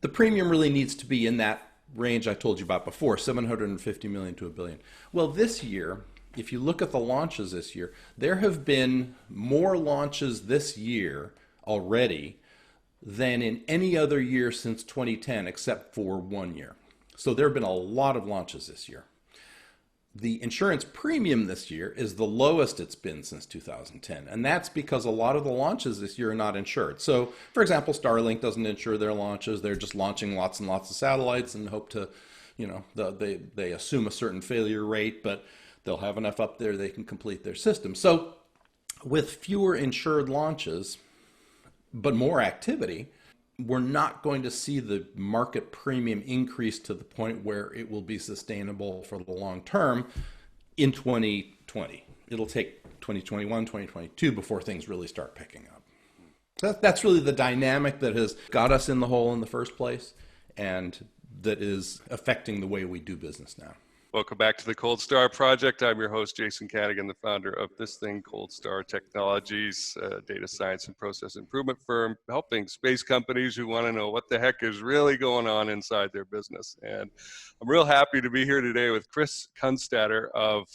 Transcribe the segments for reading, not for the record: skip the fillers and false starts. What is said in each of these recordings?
The premium really needs to be in that range I told you about before, 750 million to a billion. Well, this year, if you look at the launches this year, there have been more launches this year already than in any other year since 2010, except for 1 year. So there have been a lot of launches this year. The insurance premium this year is the lowest it's been since 2010. And that's because a lot of the launches this year are not insured. So, for example, Starlink doesn't insure their launches. They're just launching lots and lots of satellites and hope to, they assume a certain failure rate, but they'll have enough up there they can complete their system. So with fewer insured launches, but more activity, we're not going to see the market premium increase to the point where it will be sustainable for the long term in 2020. It'll take 2021, 2022 before things really start picking up. That's really the dynamic that has got us in the hole in the first place and that is affecting the way we do business now. Welcome back to the Cold Star Project. I'm your host, Jason Kanigan, the founder of this thing, Cold Star Technologies, a data science and process improvement firm, helping space companies who want to know what the heck is really going on inside their business. And I'm real happy to be here today with Chris Kunstadter of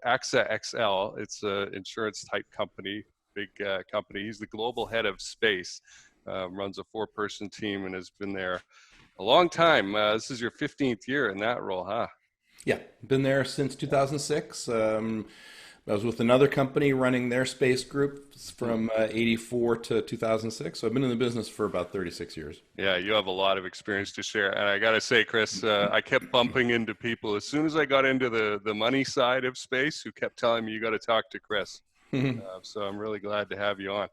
AXA XL. It's an insurance type company, big company. He's the global head of space, runs a 4-person team and has been there a long time. This is your 15th year in that role, huh? Yeah, been there since 2006. I was with another company running their space group from 84 to 2006. So I've been in the business for about 36 years. Yeah, you have a lot of experience to share. And I got to say, Chris, I kept bumping into people as soon as I got into the money side of space who kept telling me, you got to talk to Chris. So I'm really glad to have you on.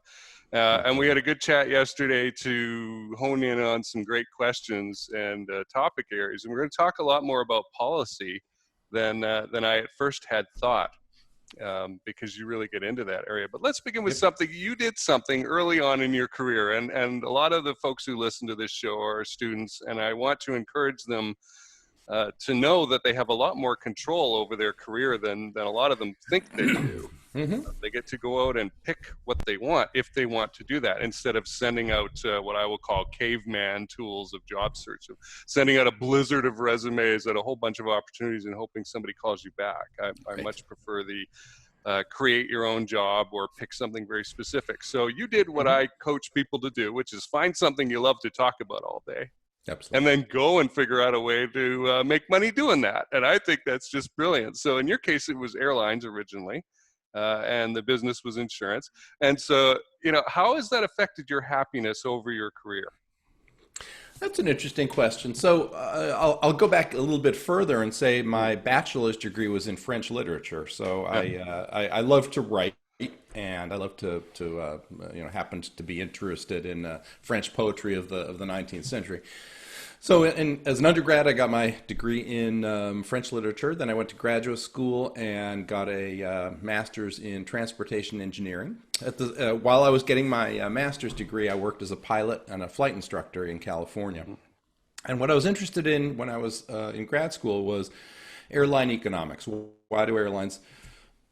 And we had a good chat yesterday to hone in on some great questions and topic areas. And we're going to talk a lot more about policy than I at first had thought, because you really get into that area. But let's begin with something. You did something early on in your career, and a lot of the folks who listen to this show are students, and I want to encourage them to know that they have a lot more control over their career than a lot of them think they do. They get to go out and pick what they want if they want to do that, instead of sending out what I will call caveman tools of job search, of sending out a blizzard of resumes at a whole bunch of opportunities and hoping somebody calls you back. I much prefer the create your own job or pick something very specific. So you did what I coach people to do, which is find something you love to talk about all day. Absolutely. And then go and figure out a way to make money doing that. And I think that's just brilliant. So in your case, it was airlines originally, and the business was insurance. And so, how has that affected your happiness over your career? That's an interesting question. So I'll go back a little bit further and say my bachelor's degree was in French literature. So I love to write. And I love to happened to be interested in French poetry of the 19th century. So as an undergrad, I got my degree in French literature. Then I went to graduate school and got a master's in transportation engineering. While I was getting my master's degree, I worked as a pilot and a flight instructor in California. And what I was interested in when I was in grad school was airline economics. Why do airlines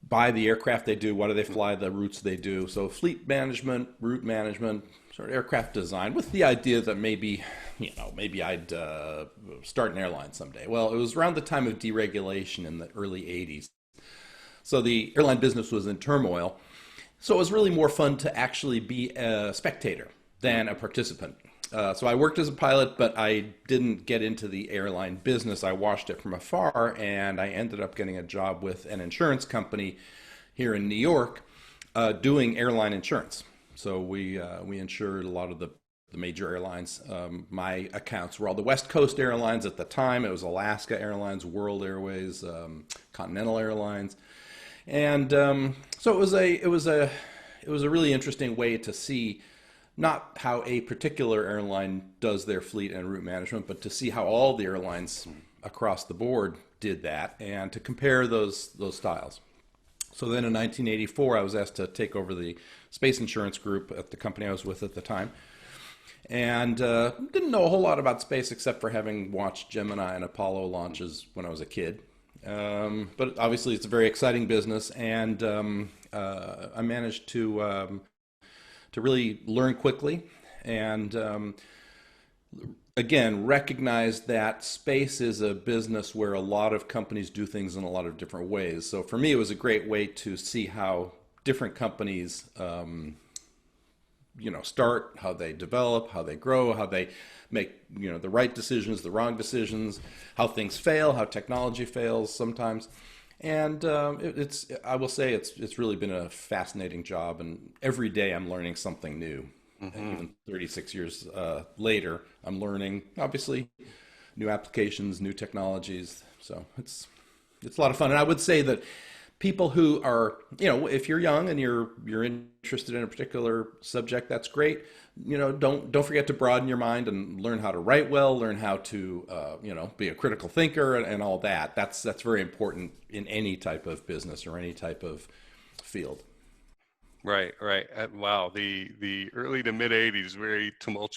buy the aircraft they do? Why do they fly the routes they do? So fleet management, route management, sort of aircraft design, with the idea that maybe I'd start an airline someday. Well, it was around the time of deregulation in the early 80s. So the airline business was in turmoil. So it was really more fun to actually be a spectator than a participant. So I worked as a pilot, but I didn't get into the airline business. I watched it from afar, and I ended up getting a job with an insurance company here in New York doing airline insurance. So we insured a lot of the major airlines. My accounts were all the West Coast airlines at the time. It was Alaska Airlines, World Airways, Continental Airlines, and so it was a really interesting way to see not how a particular airline does their fleet and route management, but to see how all the airlines across the board did that and to compare those styles. So then in 1984, I was asked to take over the space insurance group at the company I was with at the time. And didn't know a whole lot about space except for having watched Gemini and Apollo launches when I was a kid. But obviously it's a very exciting business, and I managed to really learn quickly and again, recognize that space is a business where a lot of companies do things in a lot of different ways. So for me, it was a great way to see how different companies, start, how they develop, how they grow, how they make, the right decisions, the wrong decisions, how things fail, how technology fails sometimes. And I will say it's really been a fascinating job, and every day I'm learning something new. And Hmm. even 36 years later, I'm learning obviously new applications, new technologies. So it's a lot of fun. And I would say that people who are, if you're young and you're interested in a particular subject, that's great. Don't forget to broaden your mind and learn how to write well, learn how to, be a critical thinker and all that. That's very important in any type of business or any type of field. Right, right. Wow, the early to mid '80s, very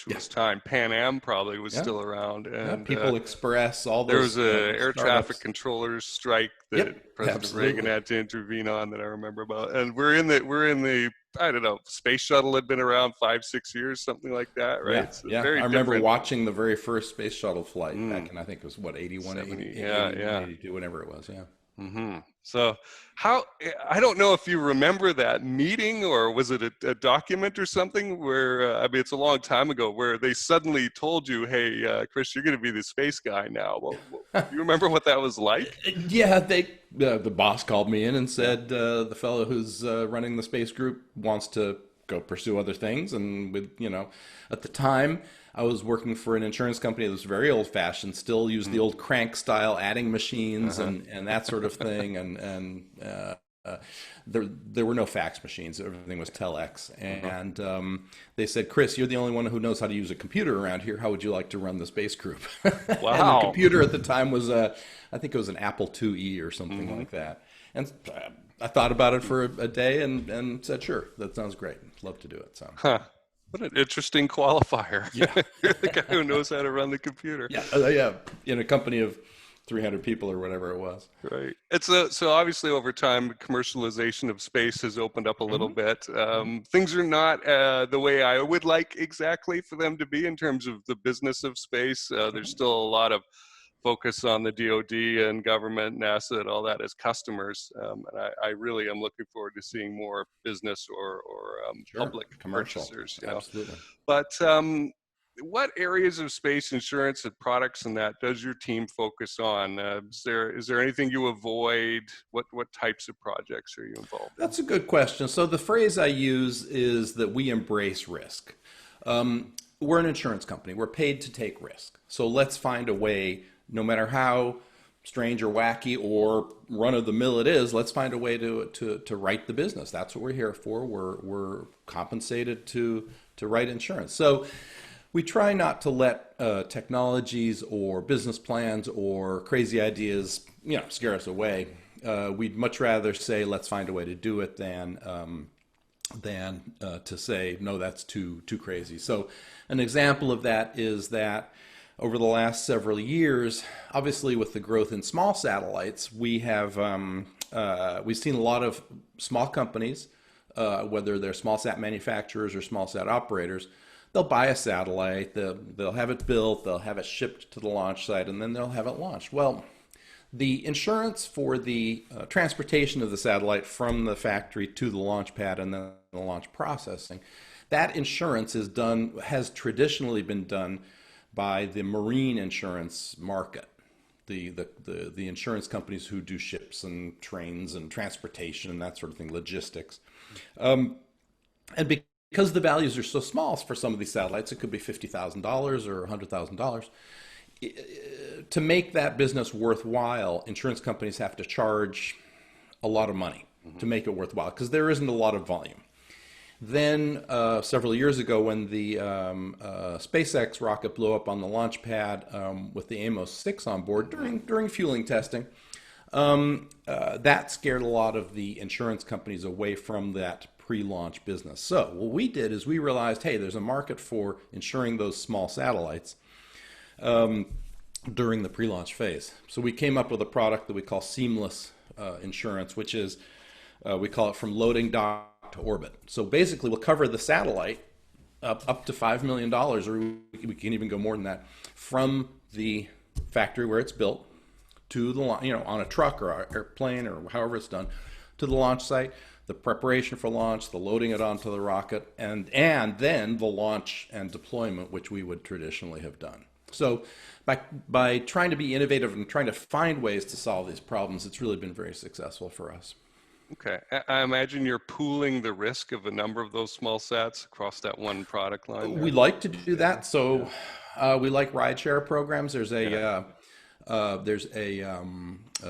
Yeah, tumultuous time. Pan Am probably was yeah, still around, yeah. and People Express, all there was those, a those air traffic startups. controllers strike that Yep, President Reagan absolutely. had to intervene on that I remember about. And we're in the I don't know, space shuttle had been around 5, 6 years, something like that, right? Yeah, It's a yeah. I very remember different. watching the very first space shuttle flight back Mm, in, I think it was what, 81, 70, yeah, 81, yeah. 82, whenever it was. Yeah. So I don't know if you remember that meeting, or was it a document or something where, I mean, it's a long time ago, where they suddenly told you, hey, Chris, you're going to be the space guy now. Do you remember what that was like? Yeah, the boss called me in and said the fellow who's running the space group wants to go pursue other things, and at the time I was working for an insurance company that was very old fashioned, still used the Mm, old crank style adding machines uh-huh. and that sort of thing, and there were no fax machines. Everything was telex. Uh-huh. And they said, Chris, you're the only one who knows how to use a computer around here. How would you like to run the space group? And the Wow. computer at the time was I think it was an Apple IIe or something Hmm. like that. And I thought about it for a day and said, sure, that sounds great. Love to do it. So, Huh. What an interesting qualifier. yeah. You're the guy who knows how to run the computer. Yeah. Yeah. In a company of 300 people or whatever it was. Right. So obviously over time, commercialization of space has opened up a little Hmm. bit. Things are not the way I would like exactly for them to be in terms of the business of space. There's still a lot of focus on the DoD and government, NASA, and all that as customers. And I really am looking forward to seeing more business or Sure. public Commercial. purchasers. Absolutely. But what areas of space insurance and products and that does your team focus on? Is there anything you avoid? What types of projects are you involved in? That's a good question. So the phrase I use is that we embrace risk. We're an insurance company. We're paid to take risk. So let's find a way, no matter how strange or wacky or run of the mill it is, let's find a way to write the business. That's what we're here for. We're compensated to write insurance. So we try not to let technologies or business plans or crazy ideas, scare us away. We'd much rather say, let's find a way to do it than to say, no, that's too crazy. So an example of that is that over the last several years, obviously with the growth in small satellites, we've seen a lot of small companies, whether they're small sat manufacturers or small sat operators. They'll buy a satellite, they'll have it built, they'll have it shipped to the launch site, and then they'll have it launched. Well, the insurance for the transportation of the satellite from the factory to the launch pad and then the launch processing, that insurance has traditionally been done by the marine insurance market, the insurance companies who do ships and trains and transportation and that sort of thing, logistics. And because the values are so small for some of these satellites, it could be $50,000 or $100,000. To make that business worthwhile, insurance companies have to charge a lot of money to Hmm. make it worthwhile because there isn't a lot of volume. Then several years ago, when the SpaceX rocket blew up on the launch pad with the Amos 6 on board Hmm. during fueling testing, that scared a lot of the insurance companies away from that pre-launch business. So what we did is we realized, hey, there's a market for insuring those small satellites during the pre-launch phase. So we came up with a product that we call seamless insurance, which is we call it from loading dock to orbit. So basically, we'll cover the satellite up to $5 million, or we can even go more than that, from the factory where it's built to the on a truck or a airplane or however it's done, to the launch site, the preparation for launch, the loading it onto the rocket, and then the launch and deployment, which we would traditionally have done. So by trying to be innovative and trying to find ways to solve these problems, it's really been very successful for us. Okay. I imagine you're pooling the risk of a number of those small sats across that one product line We there. like to do that. So we like rideshare programs. Yeah. There's a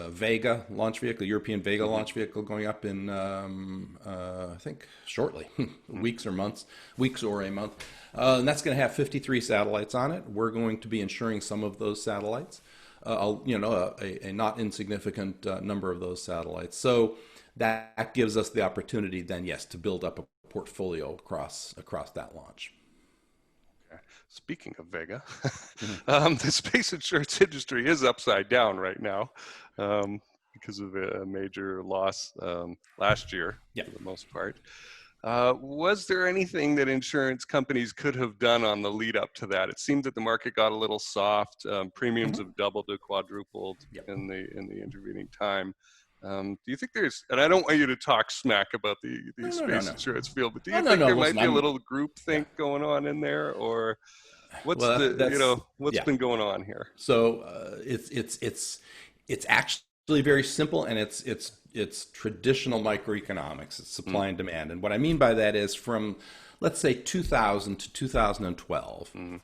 Vega launch vehicle, European Vega launch vehicle, going up in I think shortly, weeks or months, weeks or a month, and that's going to have 53 satellites on it. We're going to be insuring some of those satellites, a not insignificant number of those satellites. So that gives us the opportunity then, yes, to build up a portfolio across that launch. Speaking of Vega, the space insurance industry is upside down right now because of a major loss last year, Yeah. for the most part. Was there anything that insurance companies could have done on the lead up to that? It seemed that the market got a little soft. Premiums have doubled to quadrupled Yep. in the intervening time. Do you think there's, and I don't want you to talk smack about the No, no, no, space no. insurance field, but do Oh, you no, think no. there might Listen, be a I'm. little group Yeah. think going on in there, or what's Well, the, that's what's yeah. been going on here? So it's actually very simple, and it's traditional microeconomics. It's supply and demand, and what I mean by that is from, let's say, 2000 to 2012.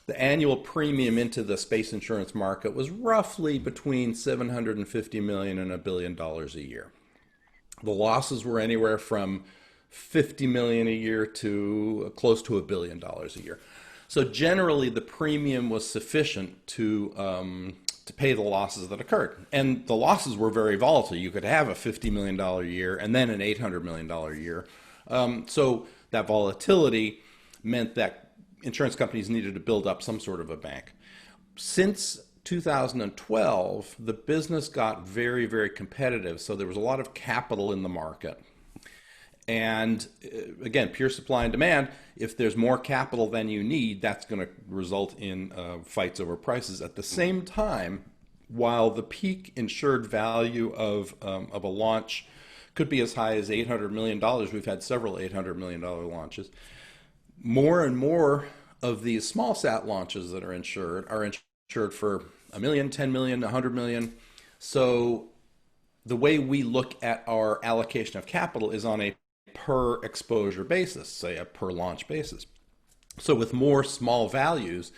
The annual premium into the space insurance market was roughly between 750 million and $1 billion a year. The losses were anywhere from 50 million a year to close to $1 billion a year. So generally, the premium was sufficient to pay the losses that occurred, and the losses were very volatile. You could have a $50 million a year and then an $800 million a year. So that volatility meant that insurance companies needed to build up some sort of a bank. Since 2012, the business got very, very competitive. So there was a lot of capital in the market. And again, pure supply and demand, if there's more capital than you need, that's going to result in fights over prices. At the same time, while the peak insured value of a launch could be as high as $800 million, we've had several $800 million launches, more and more of these small sat launches that are insured for $1 million, $10 million, $100 million. So the way we look at our allocation of capital is on a per exposure basis, say a per launch basis. So with more small values,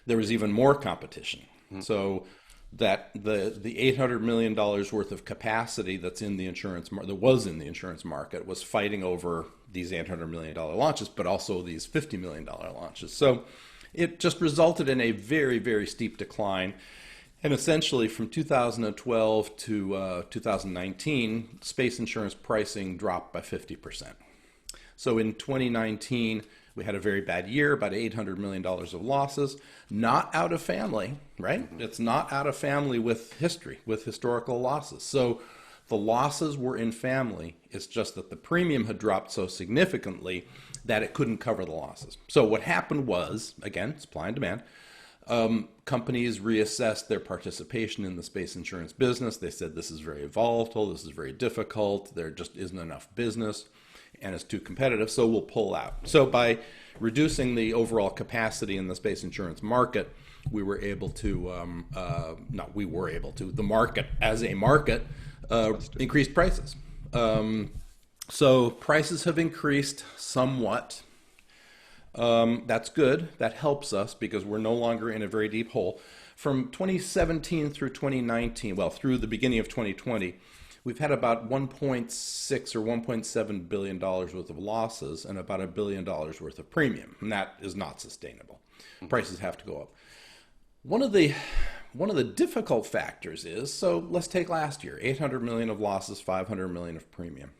there was even more competition. So that the $800 million worth of capacity that's in the insurance that was in the insurance market was fighting over these $800 million launches, but also these $50 million launches. So it just resulted in a very, very steep decline. And essentially from 2012 to 2019, space insurance pricing dropped by 50%. So in 2019, we had a very bad year, about $800 million of losses, not out of family, right? It's not out of family with history, with historical losses. So the losses were in family. It's just that the premium had dropped so significantly that it couldn't cover the losses. So what happened was, again, supply and demand, companies reassessed their participation in the space insurance business. They said, this is very volatile, this is very difficult, there just isn't enough business, and it's too competitive, so we'll pull out. So by reducing the overall capacity in the space insurance market, we were able to, the market as a market increased prices. So prices have increased somewhat. That's good. That helps us because we're no longer in a very deep hole. From 2017 through 2019, well, through the beginning of 2020, we've had about $1.6 or $1.7 billion worth of losses and about $1 billion worth of premium. And that is not sustainable. Prices have to go up. One of the difficult factors is, so let's take last year, 800 million of losses, 500 million of premium.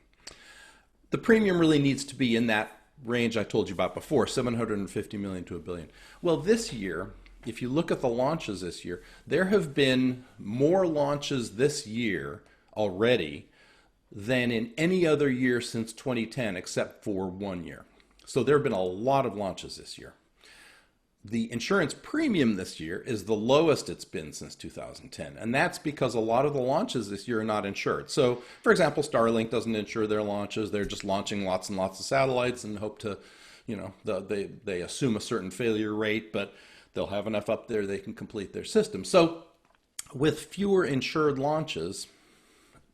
The premium really needs to be in that range I told you about before, 750 million to $1 billion. Well, this year, if you look at the launches this year, there have been more launches this year already than in any other year since 2010, except for 1 year. So there have been a lot of launches this year. The insurance premium this year is the lowest it's been since 2010. And that's because a lot of the launches this year are not insured. So, for example, Starlink doesn't insure their launches. They're just launching lots and lots of satellites and hope to, they assume a certain failure rate, but they'll have enough up there they can complete their system. So with fewer insured launches,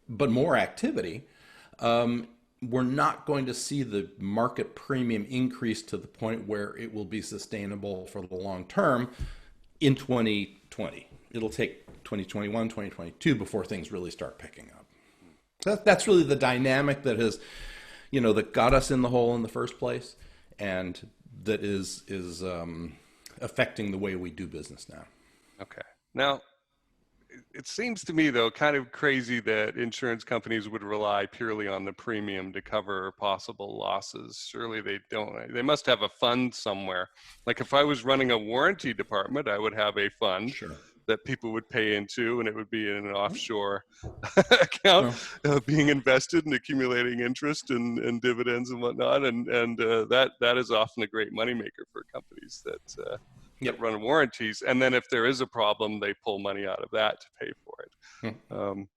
but more activity, we're not going to see the market premium increase to the point where it will be sustainable for the long term in 2020. It'll take 2021, 2022 before things really start picking up. That's really the dynamic that has, that got us in the hole in the first place, and that is affecting the way we do business now. Okay. Now, it seems to me, though, kind of crazy that insurance companies would rely purely on the premium to cover possible losses. Surely they don't. They must have a fund somewhere. Like if I was running a warranty department, I would have a fund Sure. that people would pay into, and it would be in an offshore account being invested and accumulating interest and dividends and whatnot. And that is often a great moneymaker for companies that run warranties. And then if there is a problem, they pull money out of that to pay for it.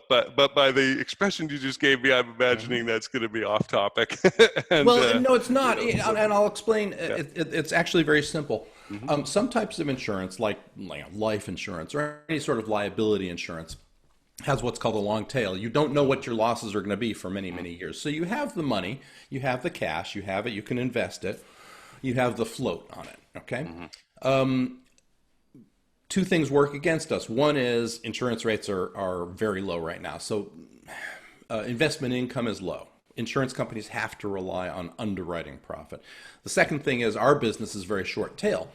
But by the expression you just gave me, I'm imagining that's going to be off topic. And, no, it's not. And I'll explain. Yeah. It's actually very simple. Some types of insurance, like life insurance or any sort of liability insurance, has what's called a long tail. You don't know what your losses are going to be for many, many years. So you have the money, you have the cash, you have it, you can invest it, you have the float on it. Okay. Two things work against us. One is insurance rates are very low right now. So investment income is low. Insurance companies have to rely on underwriting profit. The second thing is our business is very short tail.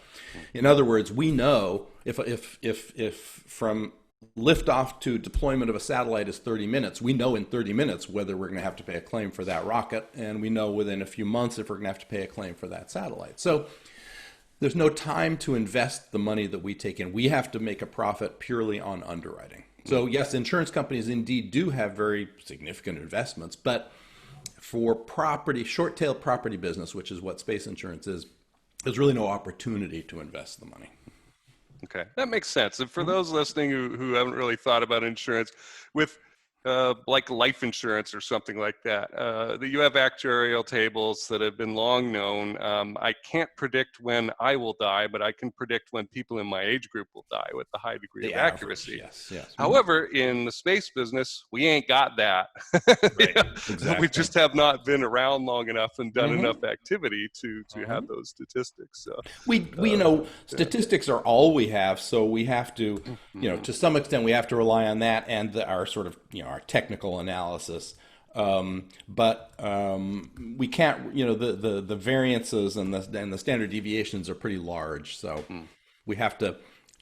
In other words, we know if from liftoff to deployment of a satellite is 30 minutes, we know in 30 minutes whether we're going to have to pay a claim for that rocket, and we know within a few months if we're going to have to pay a claim for that satellite. So there's no time to invest the money that we take in. We have to make a profit purely on underwriting. So yes, insurance companies indeed do have very significant investments, but for property, short-tail property business, which is what space insurance is, there's really no opportunity to invest the money. Okay, that makes sense. And for those listening who haven't really thought about insurance, with like life insurance or something like that, you have actuarial tables that have been long known. I can't predict when I will die, but I can predict when people in my age group will die with a high degree of accuracy. Yes. However, in the space business, we ain't got that. Right. Exactly. We just have not been around long enough and done enough activity to have those statistics. So we statistics are all we have, so we have to, to some extent, we have to rely on that and our sort of, our technical analysis. But we can't, the variances and the standard deviations are pretty large. So we have to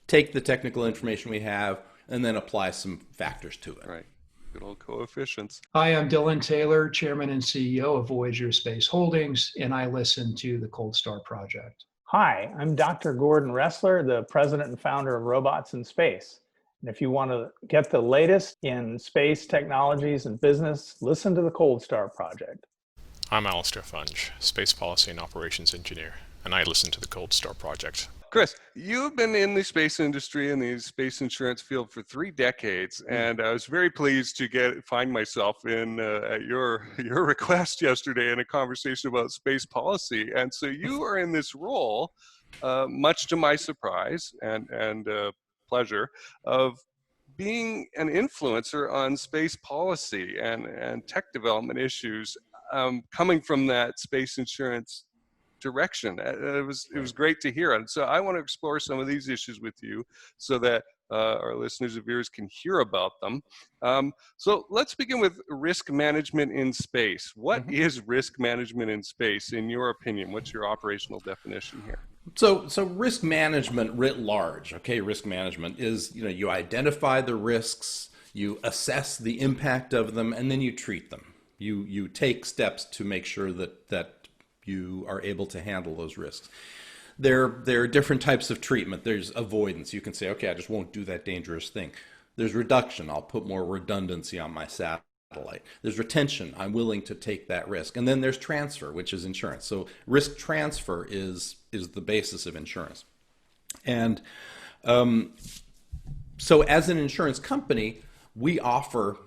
take the technical information we have and then apply some factors to it. Right. Good old coefficients. Hi, I'm Dylan Taylor, Chairman and CEO of Voyager Space Holdings, and I listen to the Cold Star Project. Hi, I'm Dr. Gordon Ressler, the president and founder of Robots in Space. And if you want to get the latest in space technologies and business, listen to the Cold Star Project. I'm Alistair Funge, Space Policy and Operations Engineer, and I listen to the Cold Star Project. Chris, you've been in the space industry and the space insurance field for 3 decades, and I was very pleased to find myself in at your request yesterday in a conversation about space policy. And so you are in this role, much to my surprise and pleasure, of being an influencer on space policy and tech development issues, coming from that space insurance direction. It was great to hear. And so I want to explore some of these issues with you so that our listeners and viewers can hear about them. So let's begin with risk management in space. What is risk management in space, in your opinion? What's your operational definition here? So risk management writ large, okay, risk management is, you identify the risks, you assess the impact of them, and then you treat them. You take steps to make sure that you are able to handle those risks. There are different types of treatment. There's avoidance. You can say, okay, I just won't do that dangerous thing. There's reduction. I'll put more redundancy on my satellite. satellite. There's retention. I'm willing to take that risk. And then there's transfer, which is insurance. So risk transfer is the basis of insurance. And so as an insurance company, we offer,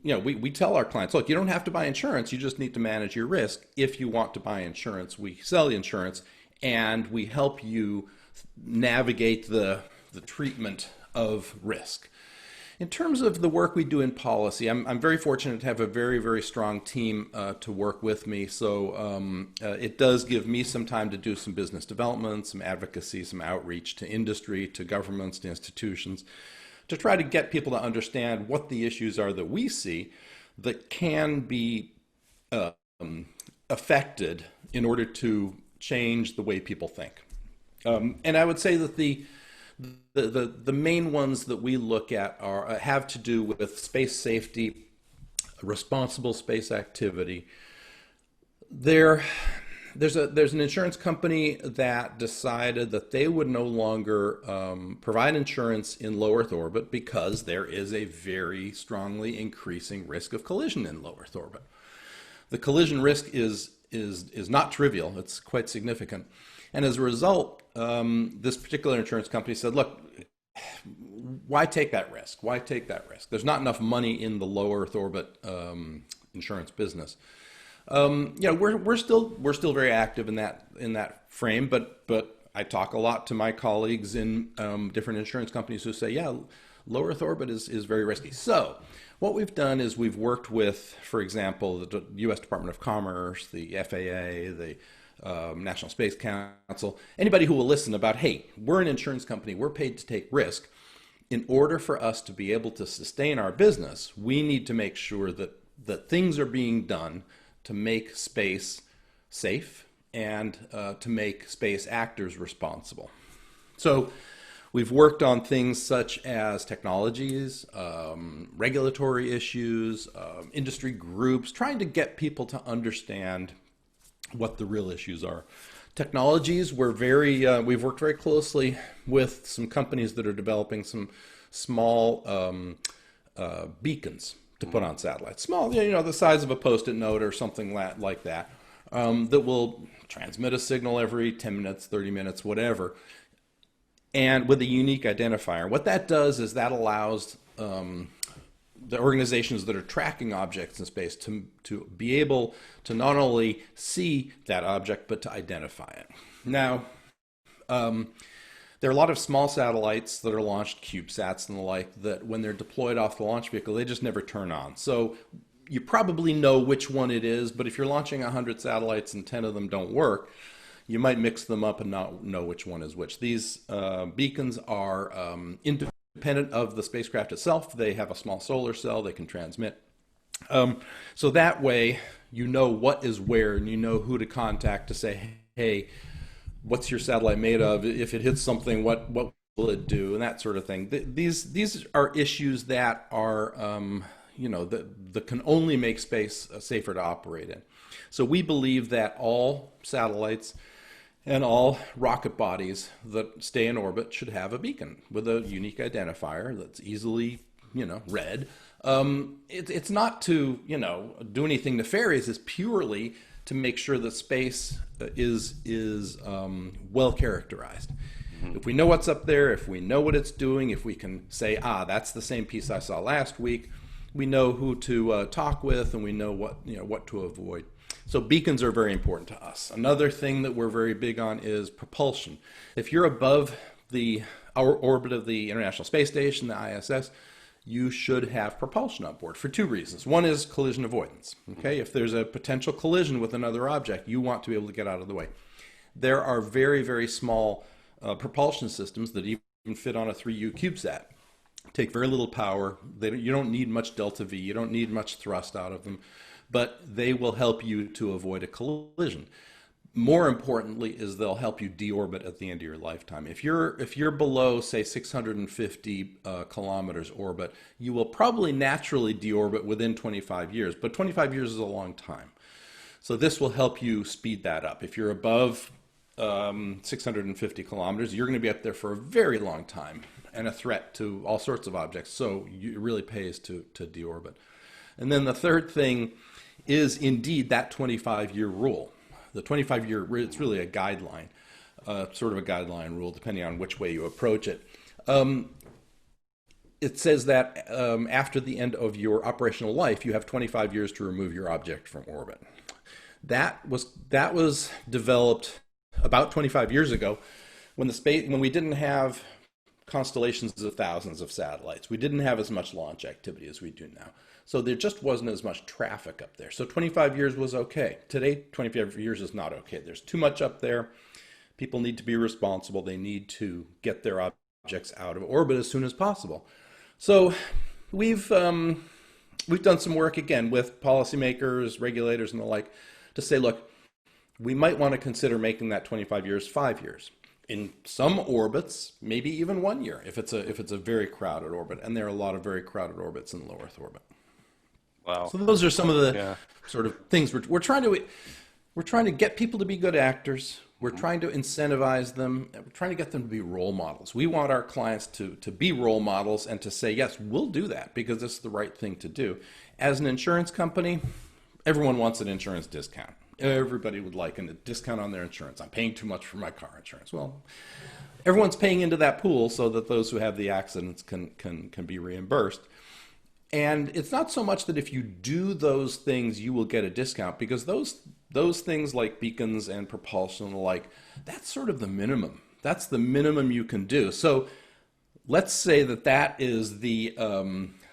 we tell our clients, look, you don't have to buy insurance. You just need to manage your risk. If you want to buy insurance, we sell insurance and we help you navigate the treatment of risk. In terms of the work we do in policy, I'm very fortunate to have a very, very strong team to work with me. So it does give me some time to do some business development, some advocacy, some outreach to industry, to governments, to institutions, to try to get people to understand what the issues are that we see that can be affected in order to change the way people think. And I would say that the main ones that we look at have to do with space safety, responsible space activity. There's an insurance company that decided that they would no longer provide insurance in low Earth orbit because there is a very strongly increasing risk of collision in low Earth orbit. The collision risk is not trivial. It's quite significant. And as a result, this particular insurance company said, look, why take that risk? Why take that risk? There's not enough money in the low Earth orbit insurance business. We're still very active in that frame, but I talk a lot to my colleagues in different insurance companies who say, yeah, low Earth orbit is very risky. So what we've done is we've worked with, for example, the U.S. Department of Commerce, the FAA, the National Space Council, anybody who will listen about, hey, we're an insurance company, we're paid to take risk. In order for us to be able to sustain our business, we need to make sure that things are being done to make space safe and to make space actors responsible. So we've worked on things such as technologies, regulatory issues, industry groups, trying to get people to understand what the real issues are. Technologies, we've worked very closely with some companies that are developing some small beacons to put on satellites. Small, the size of a Post-it note or something like that, that will transmit a signal every 10 minutes, 30 minutes, whatever, and with a unique identifier. What that does is that allows the organizations that are tracking objects in space to be able to not only see that object, but to identify it. Now, there are a lot of small satellites that are launched, CubeSats and the like, that when they're deployed off the launch vehicle, they just never turn on. So you probably know which one it is, but if you're launching 100 satellites and 10 of them don't work, you might mix them up and not know which one is which. These beacons are independent of the spacecraft itself. They have a small solar cell. They can transmit. So that way, you know what is where, and you know who to contact to say, hey, what's your satellite made of? If it hits something, what will it do? And that sort of thing. These are issues that are, that can only make space safer to operate in. So we believe that all satellites and all rocket bodies that stay in orbit should have a beacon with a unique identifier that's easily, read. It's not to, do anything nefarious. It's purely to make sure that space is well characterized. Mm-hmm. If we know what's up there, if we know what it's doing, if we can say, that's the same piece I saw last week, we know who to talk with, and we know what to avoid. So beacons are very important to us. Another thing that we're very big on is propulsion. If you're above our orbit of the International Space Station, the ISS, you should have propulsion on board for two reasons. One is collision avoidance. Okay, if there's a potential collision with another object, you want to be able to get out of the way. There are very, very small propulsion systems that even fit on a 3U CubeSat. Take very little power. You don't need much delta V. You don't need much thrust out of them, but they will help you to avoid a collision. More importantly is they'll help you deorbit at the end of your lifetime. If you're below, say, 650 kilometers orbit, you will probably naturally deorbit within 25 years, but 25 years is a long time. So this will help you speed that up. If you're above 650 kilometers, you're going to be up there for a very long time and a threat to all sorts of objects. So it really pays to deorbit. And then the third thing is indeed that 25-year rule. The 25-year, it's really a guideline, sort of a guideline rule, depending on which way you approach it. It says that after the end of your operational life, you have 25 years to remove your object from orbit. That was developed about 25 years ago when we didn't have constellations of thousands of satellites. We didn't have as much launch activity as we do now. So there just wasn't as much traffic up there. So 25 years was okay. Today, 25 years is not okay. There's too much up there. People need to be responsible. They need to get their objects out of orbit as soon as possible. So we've done some work again with policymakers, regulators, and the like to say, look, we might want to consider making that 25 years 5 years. In some orbits, maybe even 1 year if it's a very crowded orbit, and there are a lot of very crowded orbits in low Earth orbit. Wow. So those are some of the sort of things we're trying to get people to be good actors. We're trying to incentivize them. We're trying to get them to be role models. We want our clients to be role models and to say, yes, we'll do that because this is the right thing to do. As an insurance company, everyone wants an insurance discount. Everybody would like a discount on their insurance. I'm paying too much for my car insurance. Well, everyone's paying into that pool so that those who have the accidents can be reimbursed. And it's not so much that if you do those things, you will get a discount, because those things like beacons and propulsion and the like, that's sort of the minimum. That's the minimum you can do. So let's say that is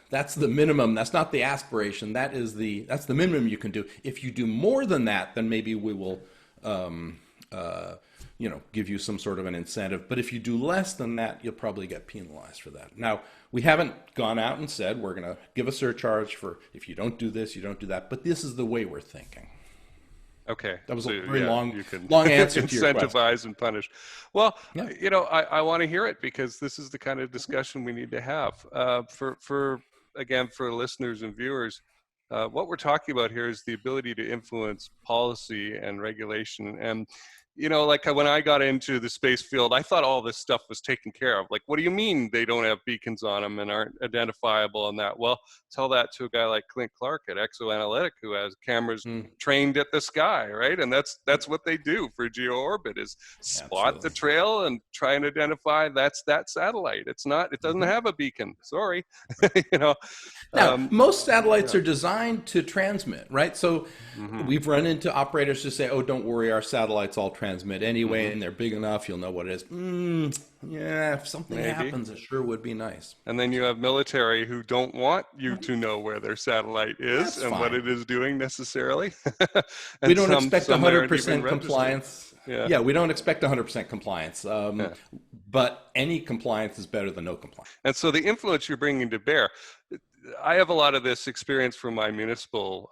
that's the minimum. That's not the aspiration. That's the minimum you can do. If you do more than that, then maybe we will give you some sort of an incentive. But if you do less than that, you'll probably get penalized for that. Now, we haven't gone out and said we're going to give a surcharge for if you don't do this, you don't do that. But this is the way we're thinking. Okay. That was so, a very long long answer to your question. Incentivize and punish. Well, I want to hear it, because this is the kind of discussion we need to have. For listeners and viewers, what we're talking about here is the ability to influence policy and regulation. And like when I got into the space field, I thought all this stuff was taken care of. Like, what do you mean they don't have beacons on them and aren't identifiable on that? Well, tell that to a guy like Clint Clark at Exoanalytic, who has cameras trained at the sky, right? And that's what they do for geo orbit, is spot the trail and try and identify that's that satellite. It doesn't have a beacon. Sorry. Now, most satellites are designed to transmit, right? So we've run into operators who say, oh, don't worry, our satellites all transmit anyway, and they're big enough, you'll know what it is. If something happens, it sure would be nice. And then you have military who don't want you to know where their satellite is what it is doing necessarily. We don't expect 100% compliance. Yeah, we don't expect 100% compliance. But any compliance is better than no compliance. And so the influence you're bringing to bear, I have a lot of this experience from my municipal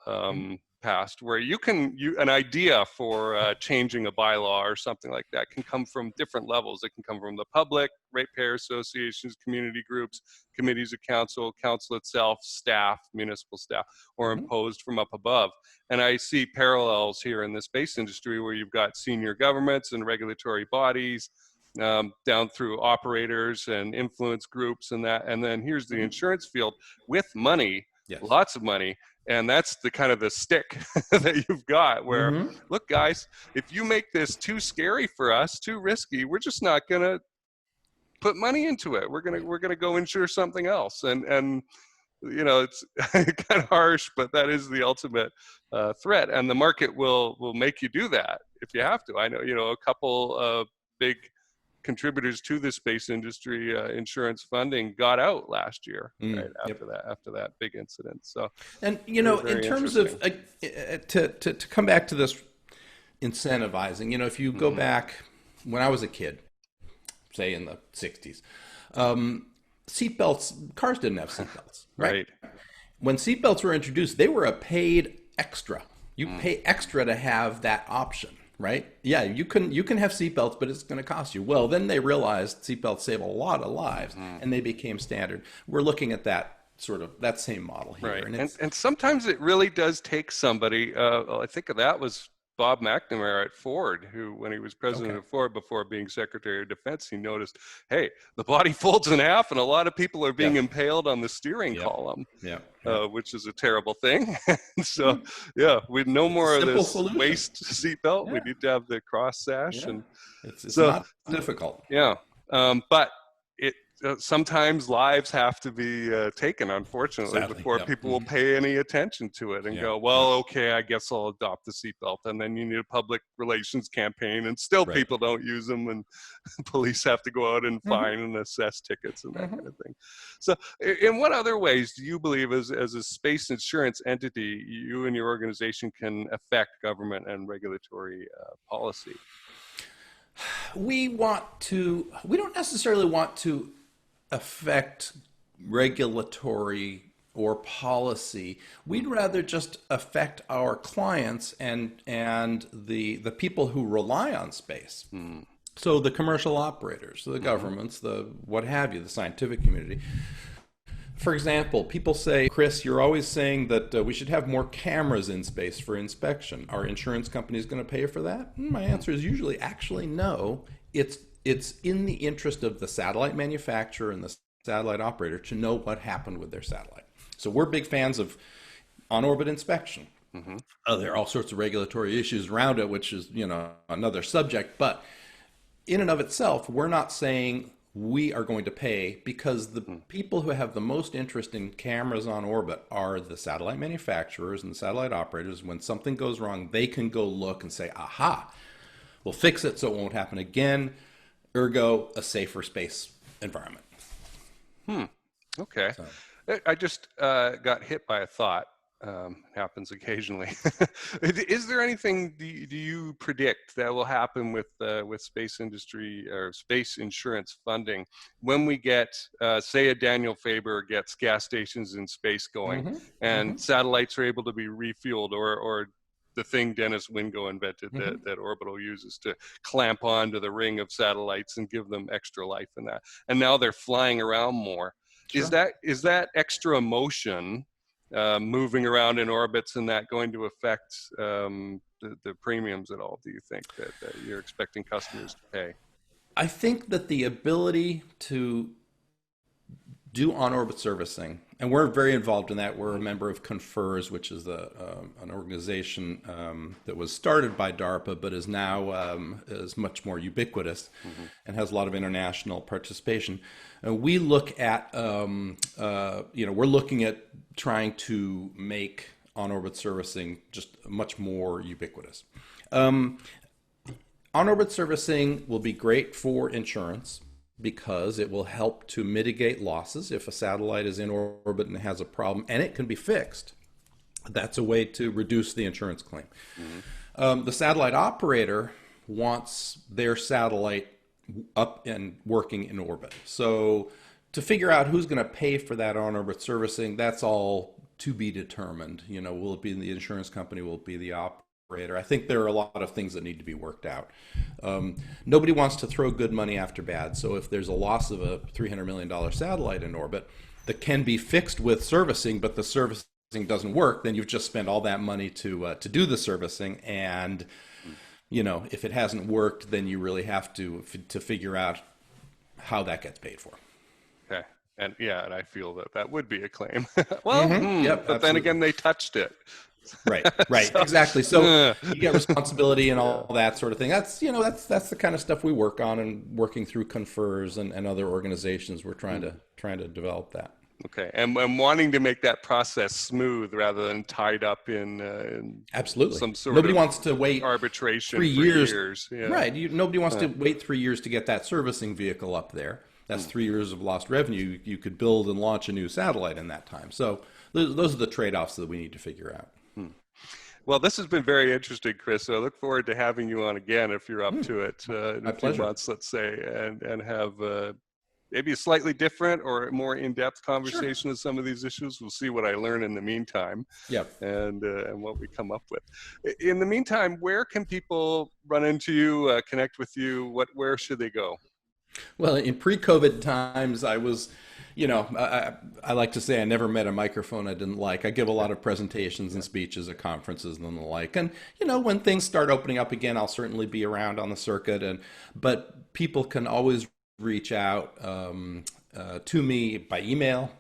past, where an idea for changing a bylaw or something like that can come from different levels. It can come from the public, ratepayer associations, community groups, committees of council itself, staff, municipal staff, or imposed from up above. And I see parallels here in the space industry, where you've got senior governments and regulatory bodies, down through operators and influence groups and that. And then here's the insurance field with money, lots of money. And that's the kind of the stick that you've got, where, look, guys, if you make this too scary for us, too risky, we're just not going to put money into it. We're going to go insure something else. And it's kind of harsh, but that is the ultimate threat. And the market will make you do that if you have to. I know, a couple of big contributors to the space industry insurance funding got out last year, right after that big incident. So, and in terms of to come back to this incentivizing, if you go back when I was a kid, say in the 60s, seatbelts, cars didn't have seatbelts, right? When seatbelts were introduced, they were a paid extra. You pay extra to have that option. Right? Yeah, you can have seatbelts, but it's going to cost you. Well, then they realized seatbelts save a lot of lives, and they became standard. We're looking at that same model here. Right. And sometimes it really does take somebody. I think that was Bob McNamara at Ford, who, when he was president Okay. of Ford before being Secretary of Defense, he noticed, hey, the body folds in half and a lot of people are being Yep. impaled on the steering Yep. column, Yep. which is a terrible thing. So, yeah, we no more of Simple this solution. waist seatbelt. We Yeah. need to have the cross sash. Yeah. And It's so, not difficult. yeah, but it sometimes lives have to be taken, unfortunately, Sadly, before yep. people will pay any attention to it and Yeah, go, well, okay, I guess I'll adopt the seatbelt. And then you need a public relations campaign, and still Right. people don't use them, and police have to go out and fine and assess tickets and that kind of thing. So, in what other ways do you believe, as a space insurance entity, you and your organization can affect government and regulatory policy? We don't necessarily want to affect regulatory or policy. We'd rather just affect our clients and the people who rely on space. So the commercial operators, the governments, the what have you, the scientific community. For example, people say, Chris, you're always saying that we should have more cameras in space for inspection. Are insurance companies going to pay for that? My answer is usually actually no. It's in the interest of the satellite manufacturer and the satellite operator to know what happened with their satellite. So we're big fans of on-orbit inspection. There are all sorts of regulatory issues around it, which is, another subject. But in and of itself, we're not saying we are going to pay, because the people who have the most interest in cameras on orbit are the satellite manufacturers and the satellite operators. When something goes wrong, they can go look and say, aha, we'll fix it so it won't happen again. Ergo, a safer space environment. Okay. So. I just got hit by a thought. Happens occasionally. Is there anything do you predict that will happen with space industry or space insurance funding when we get, say, a Daniel Faber gets gas stations in space going, and satellites are able to be refueled, or the thing Dennis Wingo invented that Orbital uses to clamp onto the ring of satellites and give them extra life in that, and now they're flying around more. Sure. Is that extra motion moving around in orbits and that going to affect the premiums at all, do you think, that you're expecting customers to pay? I think that the ability to do on-orbit servicing, and we're very involved in that. We're a member of Confers, which is an organization that was started by DARPA, but is now is much more ubiquitous and has a lot of international participation. And we look at, we're looking at trying to make on-orbit servicing just much more ubiquitous. On-orbit servicing will be great for insurance, because it will help to mitigate losses. If a satellite is in orbit and has a problem, and it can be fixed, that's a way to reduce the insurance claim. The satellite operator wants their satellite up and working in orbit. So to figure out who's going to pay for that on-orbit servicing, that's all to be determined. Will it be the insurance company? Will it be the operator? I think there are a lot of things that need to be worked out. Nobody wants to throw good money after bad. So if there's a loss of a $300 million satellite in orbit that can be fixed with servicing, but the servicing doesn't work, then you've just spent all that money to do the servicing. And, if it hasn't worked, then you really have to figure out how that gets paid for. Okay. And and I feel that would be a claim. Yep, but absolutely. then again, they touched it. Right, exactly. So you get responsibility and all that sort of thing. That's the kind of stuff we work on, and working through Confers and other organizations, we're trying to develop that. Okay, and wanting to make that process smooth rather than tied up in absolutely some sort nobody of wants to wait arbitration 3 for years. Yeah. Right, nobody wants to wait 3 years to get that servicing vehicle up there. That's 3 years of lost revenue. You could build and launch a new satellite in that time. So those are the trade-offs that we need to figure out. Well, this has been very interesting, Chris. So I look forward to having you on again if you're up to it in a few months, let's say, and have maybe a slightly different or more in-depth conversation of some of these issues. We'll see what I learn in the meantime, and what we come up with. In the meantime, where can people run into you, connect with you? Where should they go? Well, in pre-COVID times, I was I like to say I never met a microphone I didn't like. I give a lot of presentations and speeches at conferences and the like. And, when things start opening up again, I'll certainly be around on the circuit. But people can always reach out to me by email.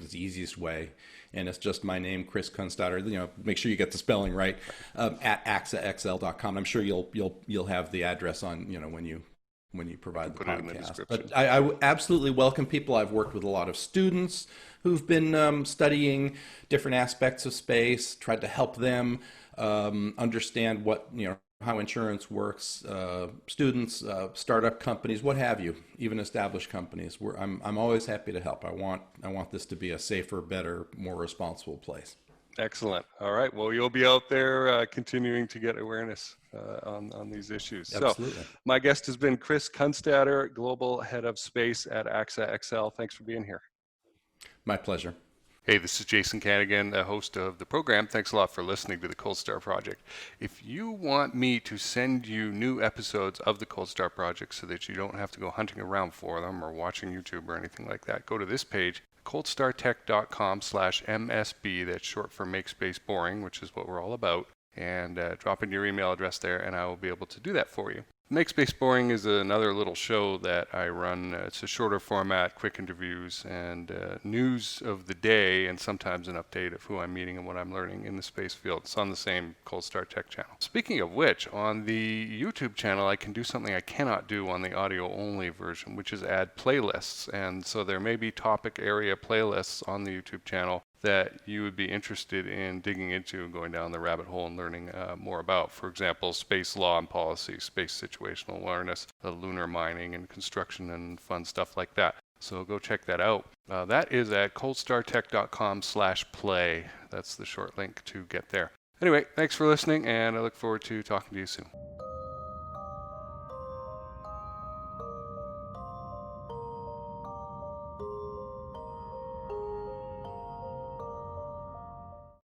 Is the easiest way. And it's just my name, Chris Kunstadter. Make sure you get the spelling right, at axaxl.com. I'm sure you'll have the address on, when you provide the Put it in the podcast. description. But I absolutely welcome people. I've worked with a lot of students who've been studying different aspects of space, tried to help them understand what, how insurance works, students, startup companies, what have you, even established companies. I'm always happy to help. I want this to be a safer, better, more responsible place. Excellent. All right. Well, you'll be out there continuing to get awareness on these issues. Absolutely. So my guest has been Chris Kunstadter, Global Head of Space at AXA XL. Thanks for being here. My pleasure. Hey, this is Jason Kanigan, the host of the program. Thanks a lot for listening to the Cold Star Project. If you want me to send you new episodes of the Cold Star Project so that you don't have to go hunting around for them or watching YouTube or anything like that, go to this page, coldstartech.com/MSB. That's short for Make Space Boring, which is what we're all about. And drop in your email address there, and I will be able to do that for you. Make Space Boring is another little show that I run. It's a shorter format, quick interviews, and news of the day, and sometimes an update of who I'm meeting and what I'm learning in the space field. It's on the same Cold Star Tech channel. Speaking of which, on the YouTube channel, I can do something I cannot do on the audio-only version, which is add playlists. And so there may be topic area playlists on the YouTube channel that you would be interested in digging into and going down the rabbit hole and learning more about. For example, space law and policy, space situational awareness, lunar mining and construction and fun stuff like that. So go check that out. That is at coldstartech.com/play. That's the short link to get there. Anyway, thanks for listening, and I look forward to talking to you soon.